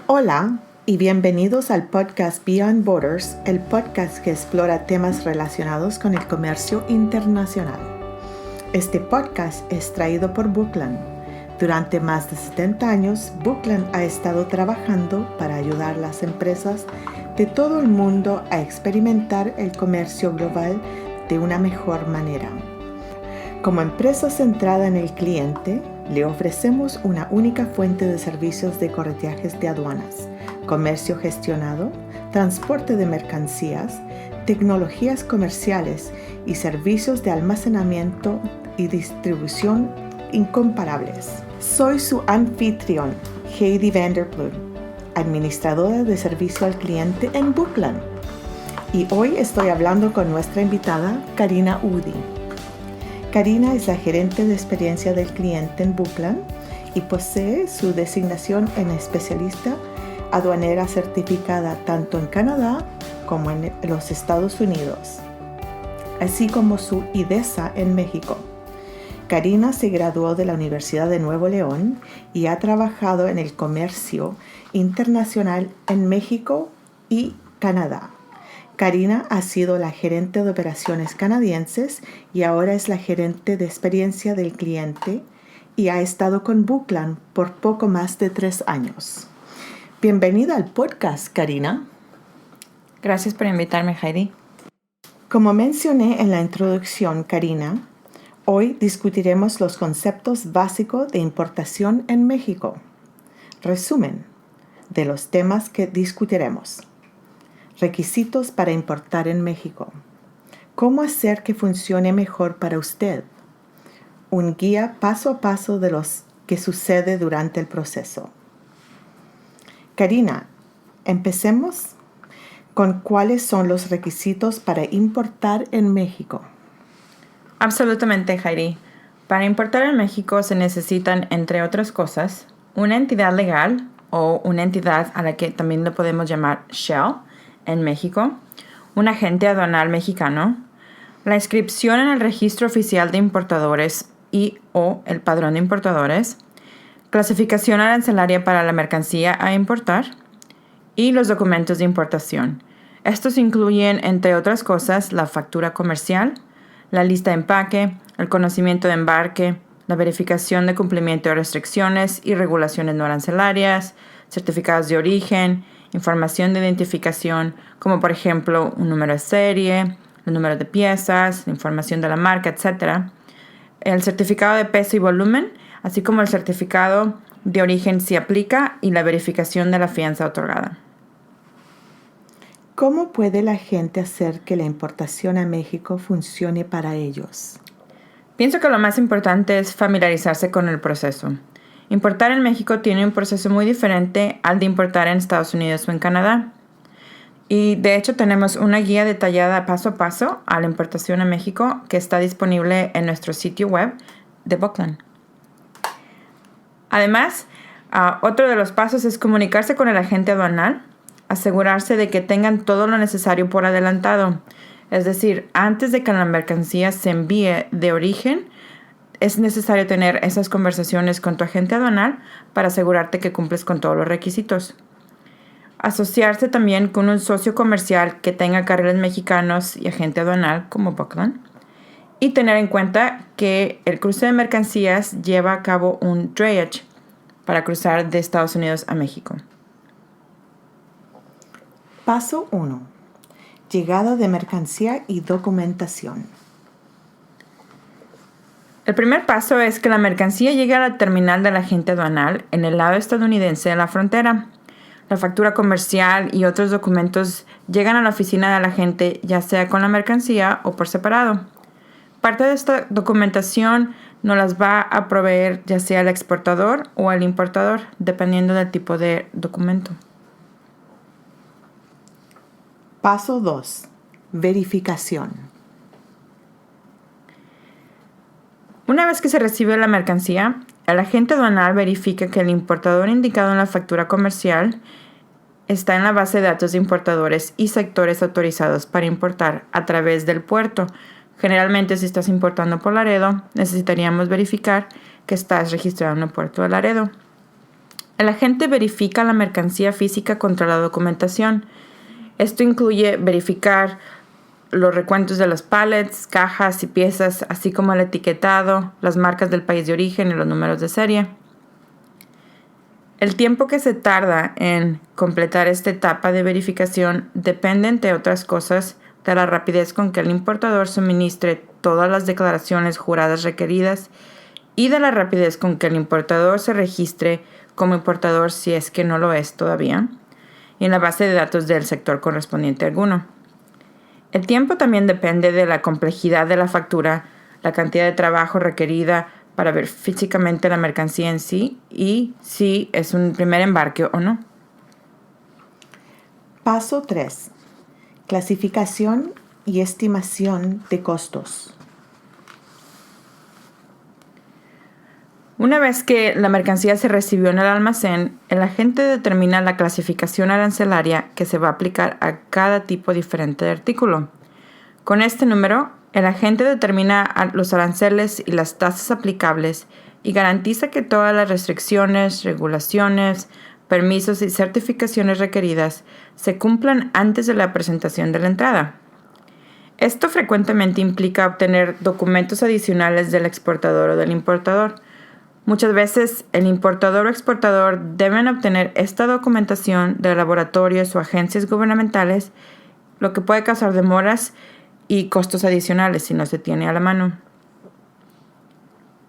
Hola y bienvenidos al podcast Beyond Borders, el podcast que explora temas relacionados con el comercio internacional. Este podcast es traído por Bookland. Durante más de 70 años, Bookland ha estado trabajando para ayudar a las empresas de todo el mundo a experimentar el comercio global de una mejor manera. Como empresa centrada en el cliente, le ofrecemos una única fuente de servicios de correteajes de aduanas, comercio gestionado, transporte de mercancías, tecnologías comerciales y servicios de almacenamiento y distribución incomparables. Soy su anfitrión, Heidi Vanderploeg, administradora de servicio al cliente en Bookland. Y hoy estoy hablando con nuestra invitada, Karina Udi. Karina es la gerente de experiencia del cliente en Bookland y posee su designación en especialista aduanera certificada tanto en Canadá como en los Estados Unidos, así como su IDESA en México. Karina se graduó de la Universidad de Nuevo León y ha trabajado en el comercio internacional en México y Canadá. Karina ha sido la gerente de operaciones canadienses y ahora es la gerente de experiencia del cliente y ha estado con Bookland por poco más de 3 años. Bienvenida al podcast, Karina. Gracias por invitarme, Heidi. Como mencioné en la introducción, Karina, hoy discutiremos los conceptos básicos de importación en México. Resumen de los temas que discutiremos. Requisitos para importar en México. ¿Cómo hacer que funcione mejor para usted? Un guía paso a paso de lo que sucede durante el proceso. Karina, empecemos con cuáles son los requisitos para importar en México. Absolutamente, Heidi. Para importar en México se necesitan, entre otras cosas, una entidad legal o una entidad a la que también le podemos llamar Shell en México, un agente aduanal mexicano, la inscripción en el registro oficial de importadores y o el padrón de importadores, clasificación arancelaria para la mercancía a importar y los documentos de importación. Estos incluyen, entre otras cosas, la factura comercial, la lista de empaque, el conocimiento de embarque, la verificación de cumplimiento de restricciones y regulaciones no arancelarias, certificados de origen, información de identificación, como por ejemplo un número de serie, el número de piezas, la información de la marca, etc. El certificado de peso y volumen, así como el certificado de origen si aplica y la verificación de la fianza otorgada. ¿Cómo puede la gente hacer que la importación a México funcione para ellos? Pienso que lo más importante es familiarizarse con el proceso. Importar en México tiene un proceso muy diferente al de importar en Estados Unidos o en Canadá. Y de hecho tenemos una guía detallada paso a paso a la importación a México que está disponible en nuestro sitio web de Bookland. Además, otro de los pasos es comunicarse con el agente aduanal, asegurarse de que tengan todo lo necesario por adelantado. Es decir, antes de que la mercancía se envíe de origen, es necesario tener esas conversaciones con tu agente aduanal para asegurarte que cumples con todos los requisitos. Asociarse también con un socio comercial que tenga carriles mexicanos y agente aduanal como Bookland. Y tener en cuenta que el cruce de mercancías lleva a cabo un drayage para cruzar de Estados Unidos a México. Paso 1. Llegada de mercancía y documentación. El primer paso es que la mercancía llegue a la terminal del agente aduanal en el lado estadounidense de la frontera. La factura comercial y otros documentos llegan a la oficina del agente ya sea con la mercancía o por separado. Parte de esta documentación nos las va a proveer ya sea el exportador o el importador, dependiendo del tipo de documento. Paso 2. Verificación. Una vez que se recibe la mercancía, el agente aduanal verifica que el importador indicado en la factura comercial está en la base de datos de importadores y sectores autorizados para importar a través del puerto. Generalmente, si estás importando por Laredo, necesitaríamos verificar que estás registrado en el puerto de Laredo. El agente verifica la mercancía física contra la documentación. Esto incluye verificar los recuentos de los pallets, cajas y piezas, así como el etiquetado, las marcas del país de origen y los números de serie. El tiempo que se tarda en completar esta etapa de verificación depende, entre otras cosas, de la rapidez con que el importador suministre todas las declaraciones juradas requeridas y de la rapidez con que el importador se registre como importador si es que no lo es todavía, y en la base de datos del sector correspondiente alguno. El tiempo también depende de la complejidad de la factura, la cantidad de trabajo requerida para ver físicamente la mercancía en sí y si es un primer embarque o no. Paso 3. Clasificación y estimación de costos. Una vez que la mercancía se recibió en el almacén, el agente determina la clasificación arancelaria que se va a aplicar a cada tipo diferente de artículo. Con este número, el agente determina los aranceles y las tasas aplicables y garantiza que todas las restricciones, regulaciones, permisos y certificaciones requeridas se cumplan antes de la presentación de la entrada. Esto frecuentemente implica obtener documentos adicionales del exportador o del importador. Muchas veces el importador o exportador deben obtener esta documentación de laboratorios o agencias gubernamentales, lo que puede causar demoras y costos adicionales si no se tiene a la mano.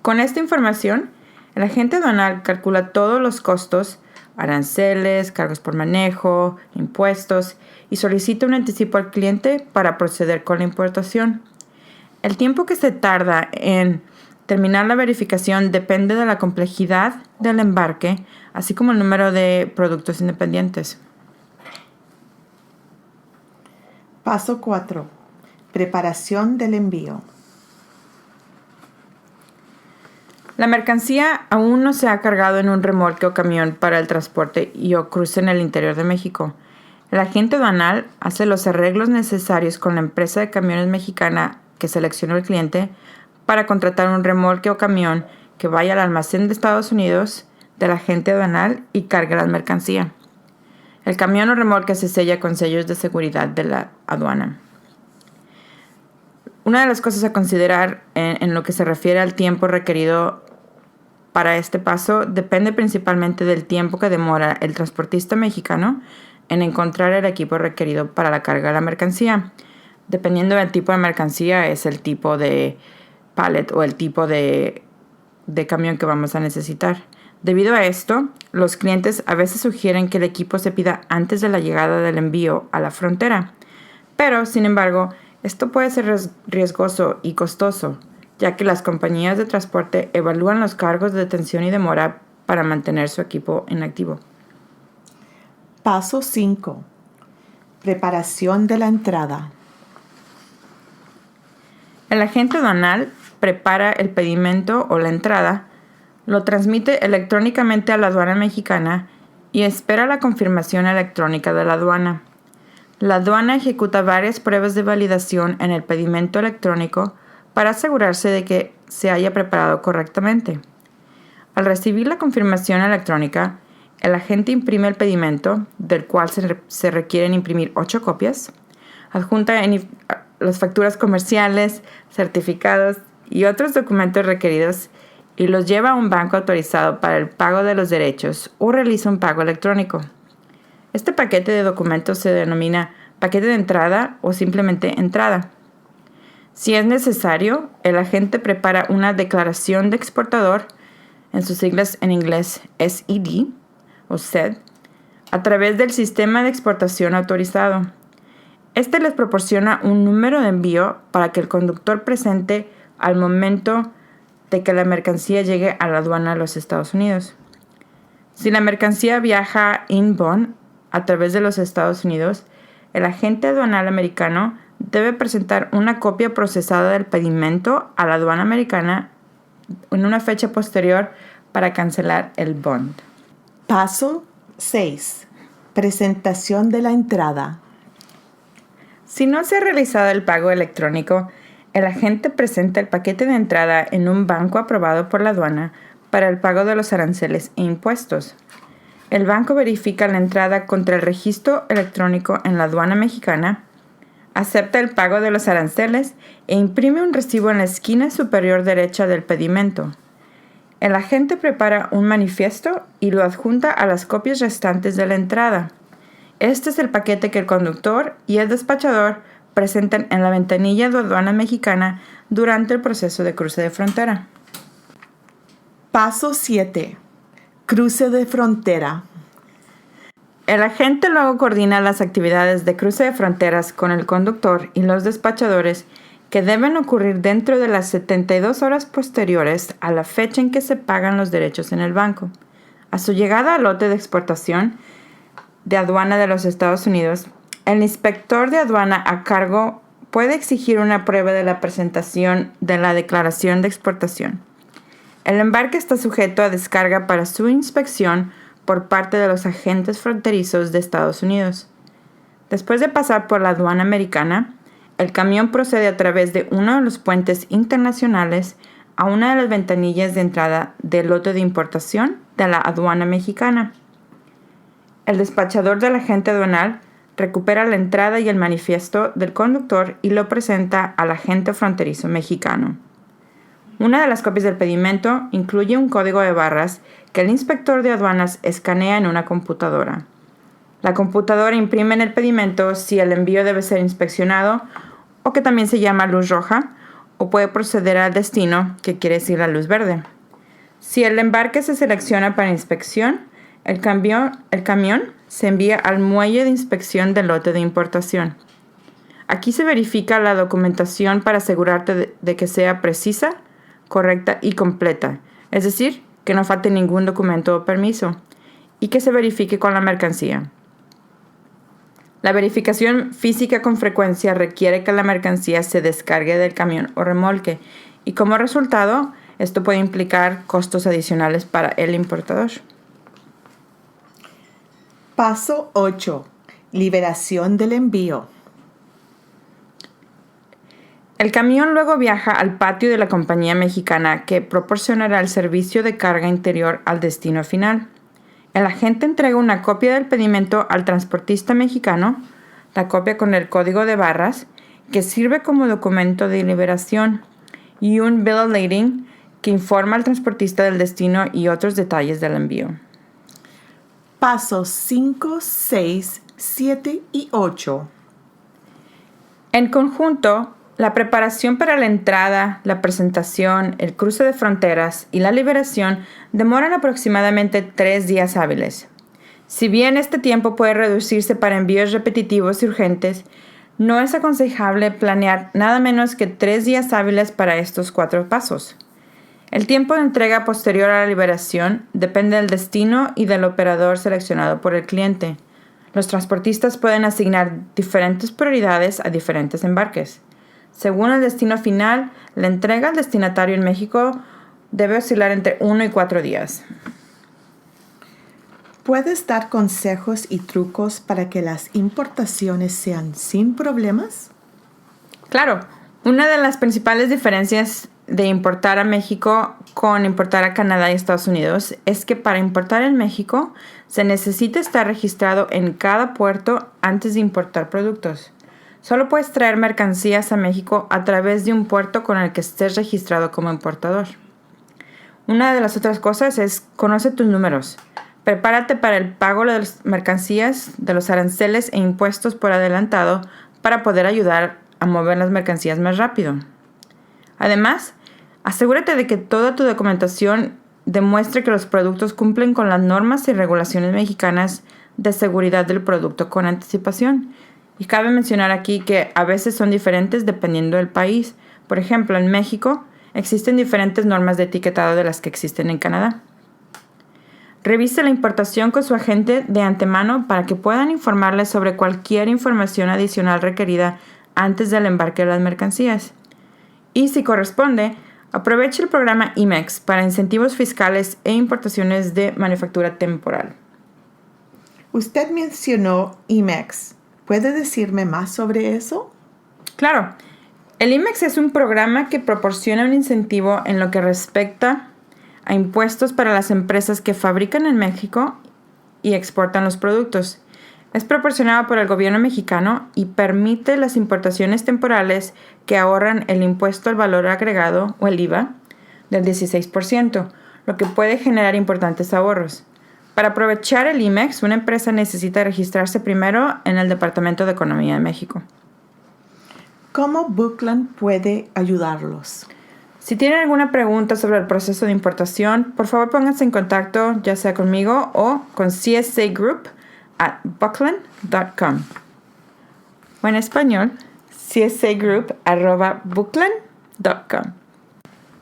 Con esta información, el agente aduanal calcula todos los costos, aranceles, cargos por manejo, impuestos y solicita un anticipo al cliente para proceder con la importación. El tiempo que se tarda en terminar la verificación depende de la complejidad del embarque, así como el número de productos independientes. Paso 4. Preparación del envío. La mercancía aún no se ha cargado en un remolque o camión para el transporte o cruce en el interior de México. El agente aduanal hace los arreglos necesarios con la empresa de camiones mexicana que seleccionó el cliente para contratar un remolque o camión que vaya al almacén de Estados Unidos del agente aduanal y cargue la mercancía. El camión o remolque se sella con sellos de seguridad de la aduana. Una de las cosas a considerar en lo que se refiere al tiempo requerido para este paso depende principalmente del tiempo que demora el transportista mexicano en encontrar el equipo requerido para la carga de la mercancía. Dependiendo del tipo de mercancía es el tipo de pallet o el tipo de camión que vamos a necesitar. Debido a esto, los clientes a veces sugieren que el equipo se pida antes de la llegada del envío a la frontera. Pero, sin embargo, esto puede ser riesgoso y costoso, ya que las compañías de transporte evalúan los cargos de detención y demora para mantener su equipo en activo. Paso 5. Preparación de la entrada. El agente aduanal prepara el pedimento o la entrada, lo transmite electrónicamente a la aduana mexicana y espera la confirmación electrónica de la aduana. La aduana ejecuta varias pruebas de validación en el pedimento electrónico para asegurarse de que se haya preparado correctamente. Al recibir la confirmación electrónica, el agente imprime el pedimento, del cual se requieren imprimir 8 copias, adjunta las facturas comerciales, certificados y otros documentos requeridos y los lleva a un banco autorizado para el pago de los derechos o realiza un pago electrónico. Este paquete de documentos se denomina paquete de entrada o simplemente entrada. Si es necesario, el agente prepara una declaración de exportador, en sus siglas en inglés SED o SED, a través del sistema de exportación autorizado. Este les proporciona un número de envío para que el conductor presente al momento de que la mercancía llegue a la aduana de los Estados Unidos. Si la mercancía viaja inbound a través de los Estados Unidos, el agente aduanal americano debe presentar una copia procesada del pedimento a la aduana americana en una fecha posterior para cancelar el bond. Paso 6. Presentación de la entrada. Si no se ha realizado el pago electrónico, el agente presenta el paquete de entrada en un banco aprobado por la aduana para el pago de los aranceles e impuestos. el banco verifica la entrada contra el registro electrónico en la aduana mexicana, acepta el pago de los aranceles e imprime un recibo en la esquina superior derecha del pedimento. El agente prepara un manifiesto y lo adjunta a las copias restantes de la entrada. Este es el paquete que el conductor y el despachador presentan en la ventanilla de aduana mexicana durante el proceso de cruce de frontera. Paso 7. Cruce de frontera. El agente luego coordina las actividades de cruce de fronteras con el conductor y los despachadores que deben ocurrir dentro de las 72 horas posteriores a la fecha en que se pagan los derechos en el banco. A su llegada al lote de exportación de aduana de los Estados Unidos, el inspector de aduana a cargo puede exigir una prueba de la presentación de la declaración de exportación. El embarque está sujeto a descarga para su inspección por parte de los agentes fronterizos de Estados Unidos. Después de pasar por la aduana americana, el camión procede a través de uno de los puentes internacionales a una de las ventanillas de entrada del lote de importación de la aduana mexicana. El despachador del agente aduanal recupera la entrada y el manifiesto del conductor y lo presenta al agente fronterizo mexicano. Una de las copias del pedimento incluye un código de barras que el inspector de aduanas escanea en una computadora. La computadora imprime en el pedimento si el envío debe ser inspeccionado, o que también se llama luz roja, o puede proceder al destino, que quiere decir la luz verde. Si el embarque se selecciona para inspección, el camión se envía al muelle de inspección del lote de importación. Aquí se verifica la documentación para asegurarte de que sea precisa, correcta y completa, es decir, que no falte ningún documento o permiso, y que se verifique con la mercancía. La verificación física con frecuencia requiere que la mercancía se descargue del camión o remolque, y como resultado, esto puede implicar costos adicionales para el importador. Paso 8. Liberación del envío. El camión luego viaja al patio de la compañía mexicana que proporcionará el servicio de carga interior al destino final. El agente entrega una copia del pedimento al transportista mexicano, la copia con el código de barras, que sirve como documento de liberación, y un bill of lading que informa al transportista del destino y otros detalles del envío. Pasos 5, 6, 7 y 8. En conjunto, la preparación para la entrada, la presentación, el cruce de fronteras y la liberación demoran aproximadamente 3 días hábiles. Si bien este tiempo puede reducirse para envíos repetitivos y urgentes, no es aconsejable planear nada menos que 3 días hábiles para estos 4 pasos. El tiempo de entrega posterior a la liberación depende del destino y del operador seleccionado por el cliente. Los transportistas pueden asignar diferentes prioridades a diferentes embarques. Según el destino final, la entrega al destinatario en México debe oscilar entre 1 y 4 días. ¿Puedes dar consejos y trucos para que las importaciones sean sin problemas? Claro, una de las principales diferencias de importar a México con importar a Canadá y Estados Unidos es que para importar en México se necesita estar registrado en cada puerto antes de importar productos. Solo puedes traer mercancías a México a través de un puerto con el que estés registrado como importador. Una de las otras cosas es conoce tus números. Prepárate para el pago de las mercancías, de los aranceles e impuestos por adelantado para poder ayudar a mover las mercancías más rápido. Además, asegúrate de que toda tu documentación demuestre que los productos cumplen con las normas y regulaciones mexicanas de seguridad del producto con anticipación. Y cabe mencionar aquí que a veces son diferentes dependiendo del país. Por ejemplo, en México existen diferentes normas de etiquetado de las que existen en Canadá. Revise la importación con su agente de antemano para que puedan informarles sobre cualquier información adicional requerida antes del embarque de las mercancías. Y si corresponde, aproveche el programa IMEX para incentivos fiscales e importaciones de manufactura temporal. Usted mencionó IMEX. ¿Puede decirme más sobre eso? Claro. El IMEX es un programa que proporciona un incentivo en lo que respecta a impuestos para las empresas que fabrican en México y exportan los productos. Es proporcionado por el gobierno mexicano y permite las importaciones temporales que ahorran el impuesto al valor agregado o el IVA del 16%, lo que puede generar importantes ahorros. Para aprovechar el IMEX, una empresa necesita registrarse primero en el Departamento de Economía de México. ¿Cómo Bookland puede ayudarlos? Si tienen alguna pregunta sobre el proceso de importación, por favor pónganse en contacto ya sea conmigo o con CSA Group at bookland.com. O en español, csagroup@bookland.com.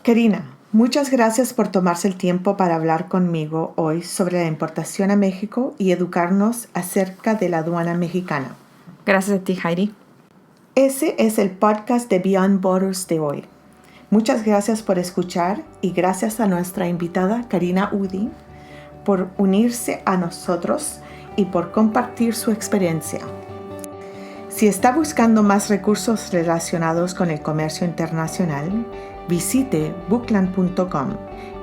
Karina, muchas gracias por tomarse el tiempo para hablar conmigo hoy sobre la importación a México y educarnos acerca de la aduana mexicana. Gracias a ti, Heidi. Ese es el podcast de Beyond Borders de hoy. Muchas gracias por escuchar y gracias a nuestra invitada Karina Udi por unirse a nosotros y por compartir su experiencia. Si está buscando más recursos relacionados con el comercio internacional, visite bookland.com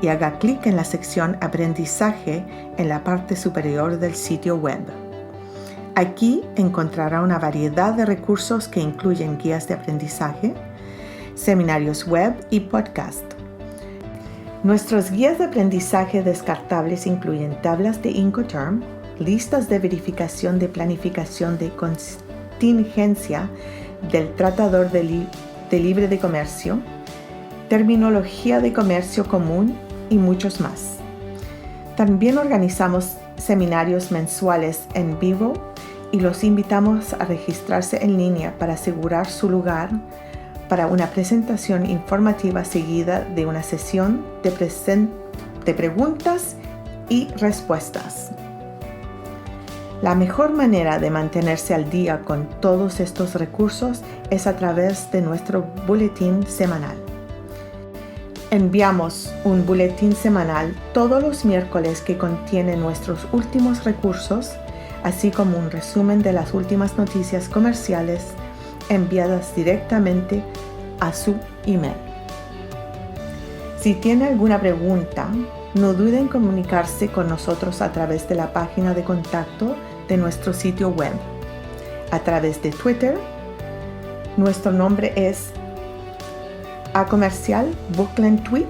y haga clic en la sección Aprendizaje en la parte superior del sitio web. Aquí encontrará una variedad de recursos que incluyen guías de aprendizaje, seminarios web y podcast. Nuestros guías de aprendizaje descartables incluyen tablas de Incoterm, listas de verificación de planificación de contingencia del Tratador de Libre de Comercio, terminología de comercio común y muchos más. También organizamos seminarios mensuales en vivo y los invitamos a registrarse en línea para asegurar su lugar para una presentación informativa seguida de una sesión de preguntas y respuestas. La mejor manera de mantenerse al día con todos estos recursos es a través de nuestro boletín semanal. Enviamos un boletín semanal todos los miércoles que contiene nuestros últimos recursos, así como un resumen de las últimas noticias comerciales enviadas directamente a su email. Si tiene alguna pregunta, no duden en comunicarse con nosotros a través de la página de contacto de nuestro sitio web. A través de Twitter, nuestro nombre es @comercial Bookland Tweet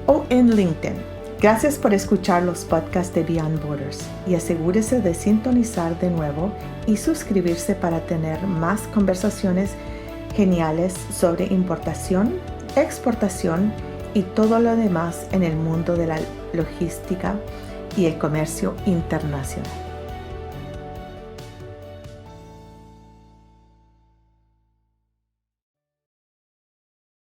o en LinkedIn. Gracias por escuchar los podcasts de Beyond Borders y asegúrese de sintonizar de nuevo y suscribirse para tener más conversaciones geniales sobre importación, exportación y todo lo demás en el mundo de la logística y el comercio internacional.